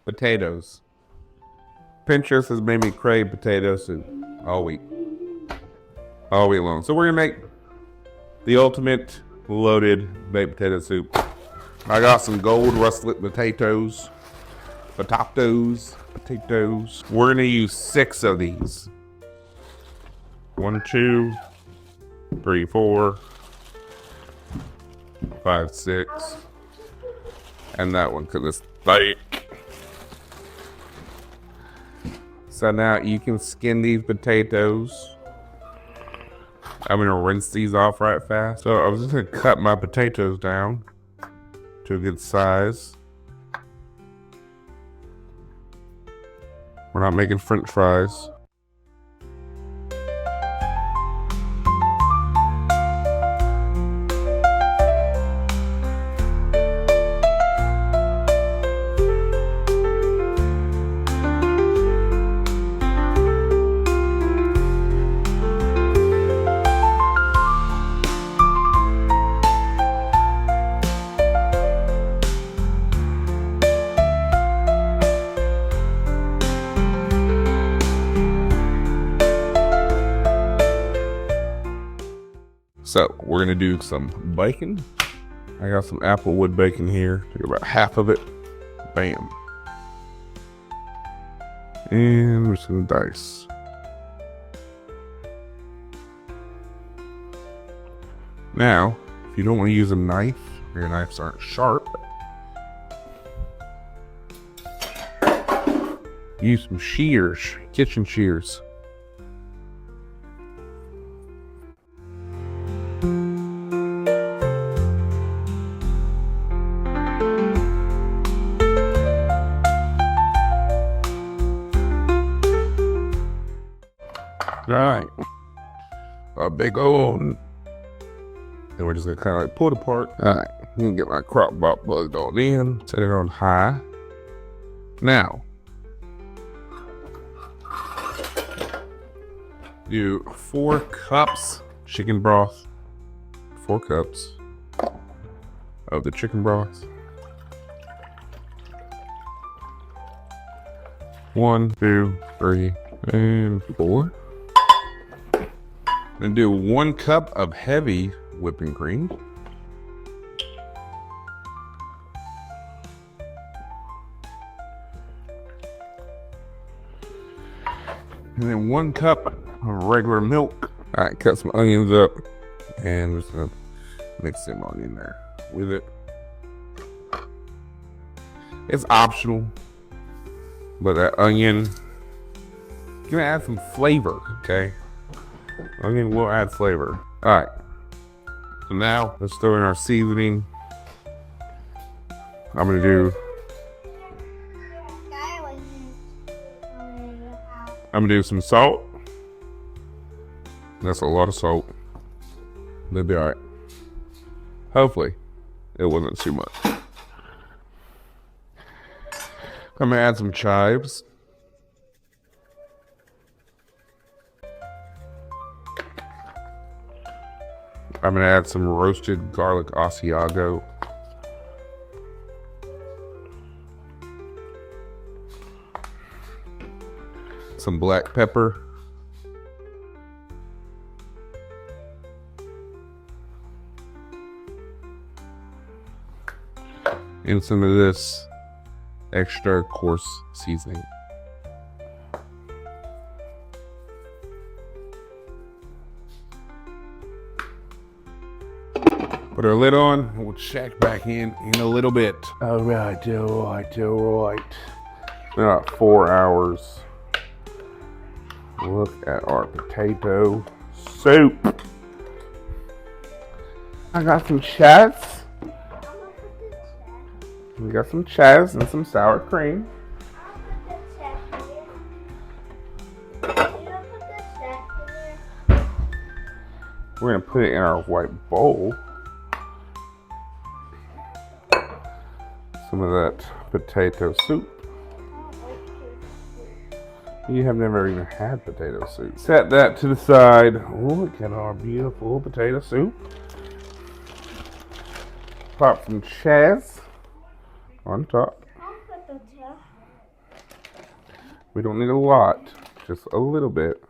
potatoes. Pinterest has made me crave potato soup all week. All week long. So we're gonna make the ultimate loaded baked potato soup. I got some gold russet potatoes. Potatoes. We're gonna use 6 of these. 1, 2, 3, 4, 5, 6. And that one because it's thick. So now you can skin these potatoes. I'm gonna rinse these off right fast. So I was just gonna cut my potatoes down to a good size. We're not making French fries. So we're gonna do some bacon. I got some applewood bacon here. Take about half of it. Bam. And we're just gonna dice. Now, if you don't want to use a knife, or your knives aren't sharp, use some shears, kitchen shears. All right, a big old, and we're just gonna kind of like pull it apart. All right, I'm gonna get my crock pot plugged on in, set it on high. Now, do 4 cups chicken broth, 4 cups of the chicken broth. 1, 2, 3, and 4. And do 1 cup of heavy whipping cream. And then 1 cup of regular milk. All right, cut some onions up and we're just gonna mix them on in there with it. It's optional, but that onion, you're gonna add some flavor, okay? Onion will add flavor. All right, so now let's throw in our seasoning. I'm gonna do some salt. That's a lot of salt. They'll be all right. Hopefully, it wasn't too much. I'm gonna add some chives. I'm gonna add some roasted garlic Asiago. Some black pepper. And some of this extra coarse seasoning. Put our lid on and we'll check back in a little bit. All right. About 4 hours. Look at our potato soup. I got some chives. We got some chives and some sour cream. We're gonna put it in our white bowl. Some of that potato soup. You have never even had potato soup. Set that to the side. Look at our beautiful potato soup. Pop some chives on top. We don't need a lot, just a little bit.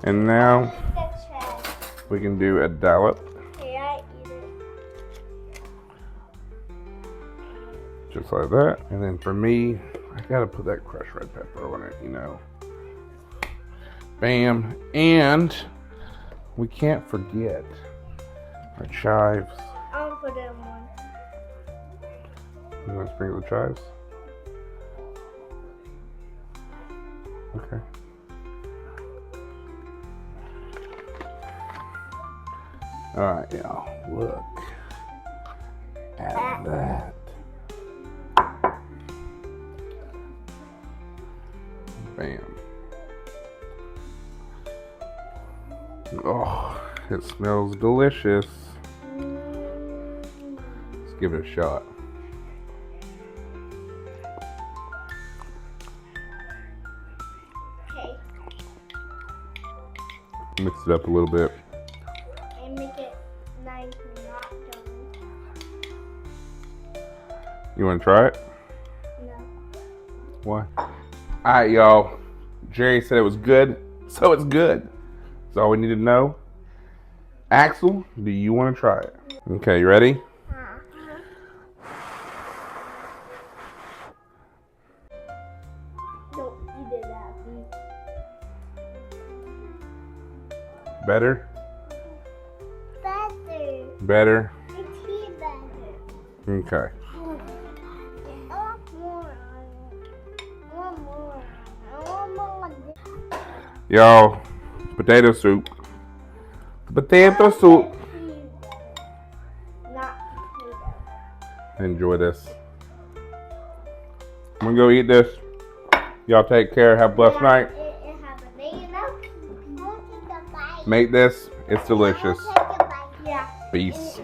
And now we can do a dollop. Just like that. And then for me, I gotta put that crushed red pepper on it, you know. Bam. And we can't forget our chives. I'll put it in one. You want to sprinkle the chives? Okay. Alright, y'all. Look at that. Bam. Oh, it smells delicious. Let's give it a shot. Okay. Mix it up a little bit. And make it nice and not done. You want to try it? No. Why? Alright, y'all. Jerry said it was good, so it's good. That's all we need to know. Axel, do you want to try it? Okay, you ready? Don't eat it, Abby. Better? Better. Better? It's here better. Okay. I want more. I want more. I want more. Y'all, potato soup. Potato soup. Not potato. Enjoy this. I'm gonna go eat this. Y'all take care. Have a blessed night. It has a banana. Make this. It's delicious. Yeah. Peace.